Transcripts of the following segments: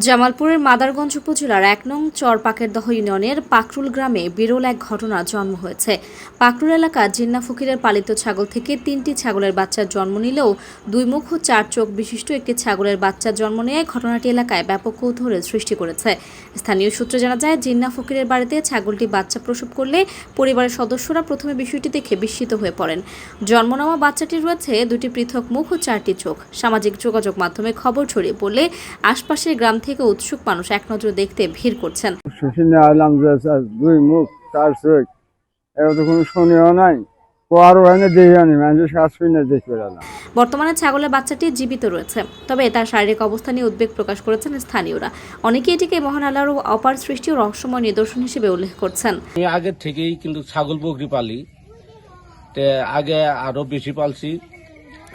জামালপুরের মাদারগঞ্জ উপজেলার ১ নং চরপাকেরদহ ইউনিয়নের পাকরুল গ্রামে বিরল এক ঘটনার জন্ম হয়েছে। পাকরুল এলাকার জিন্না ফকিরের পালিত ছাগল থেকে ৩টি ছাগলের বাচ্চার জন্ম নিলেও ২ মুখ ও ৪ চোখ বিশিষ্ট একটি ছাগলের বাচ্চার জন্ম নেয় ঘটনাটি এলাকায় ব্যাপক কৌতূহলের সৃষ্টি করেছে। স্থানীয় সূত্রে জানা যায়, জিন্না ফকিরের বাড়িতে ছাগলটি বাচ্চা প্রসব করলে পরিবারের সদস্যরা প্রথমে বিষয়টি দেখে বিস্মিত হয়ে পড়েন। জন্ম নেওয়া বাচ্চাটির রয়েছে ২টি পৃথক মুখ ও ৪টি চোখ। সামাজিক যোগাযোগ মাধ্যমে খবর ছড়িয়ে পড়লে আশপাশের গ্রাম থেকে উৎসুক মানুষ এক নজর দেখতে ভিড় করছেন। শুনে আলাম যে দুই মুখ চার চোখ, এবার তো কোনো শুনেও নাই, কোয়ারও হয় না, দেখিও নি, মানুষের কাজ শুনে দেখে পেলাম। বর্তমানে ছাগলের বাচ্চাটি জীবিত রয়েছে, তবে তার শারীরিক অবস্থা নিয়ে উদ্বেগ প্রকাশ করেছেন স্থানীয়রা। অনেকে এটিকে মহান আল্লাহর অপার সৃষ্টি ও রহস্যময় নিদর্শন হিসেবে উল্লেখ করছেন। আমি আগে থেকেই কিন্তু ছাগল বকরি পালি, আগে আরো বেশি পালছি।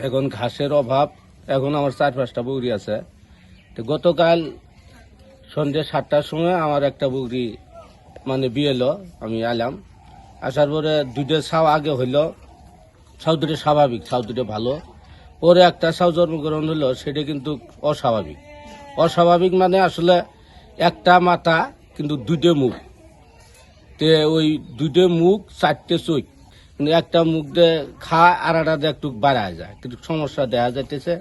এখন ঘাসের অভাব, এখন আমার ৪-৫টা বকরি আছে। তো গতকাল সন্ধ্যে ৭টার সময় আমার একটা বকরি বিয়ে এলো, আমি এলাম। আসার পরে ২টা ছাও আগে হইলো, ছাউ দুটো স্বাভাবিক, ছাউ দুটো ভালো। পরে একটা ছাউ জন্মগ্রহণ হলো, সেটা কিন্তু অস্বাভাবিক। অস্বাভাবিক মানে আসলে একটা মাথা কিন্তু ২টা মুখ, ওই ২টা মুখ ৪টে চোখ, কিন্তু একটা মুখ দিয়ে খা আর একটা দিয়ে একটু বাড়া যায়, কিন্তু সমস্যা দেখা যাইতেছে।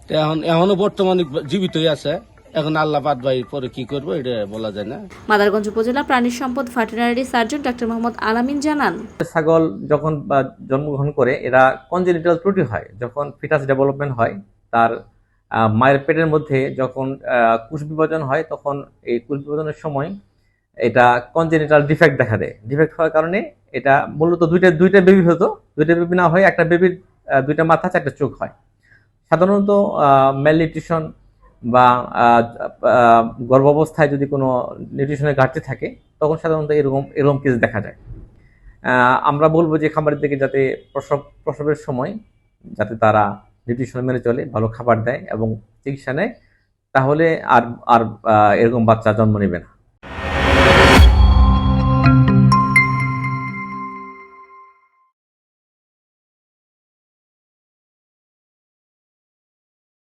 তো এখনো বর্তমানে জীবিতই আছে। এখন আল্লাহ বাদ ভাই পরে কি করবো এটা বলা যায় না। মাদারগঞ্জ উপজেলা প্রাণী সম্পদ ভেটেরিনারি সার্জন ডক্টর মোহাম্মদ আলামিন জানান, ছাগল যখন জন্মগ্রহণ করে এরা কনজেনিটাল ত্রুটি হয়, যখন ফিটাস ডেভেলপমেন্ট হয়, তার মায়ের পেটের মধ্যে যখন কোষ বিভাজন হয়, তখন এই কোষ বিভাজনের সময় এটা কনজেনিটাল ডিফেক্ট দেখা দেয়। ডিফেক্ট হওয়ার কারণে এটা মূলত দুইটা বেবি হতো, দুইটা বেবি না হয় একটা বেবির 2টা মাথা 4টে চোখ হয়। সাধারণত ম্যালনিউট্রিশন বা গর্ভাবস্থায় যদি কোনো নিউট্রিশনের ঘাটতি থাকে, তখন সাধারণত এরকম কেস দেখা যায়। আমরা বলবো যে খামারের দিকে যাতে প্রসবের সময় যাতে তারা নিউট্রিশন মেনে চলে, ভালো খাবার দেয় এবং চিকিৎসা নেয়, তাহলে আর এরকম বাচ্চা জন্ম নেবে না।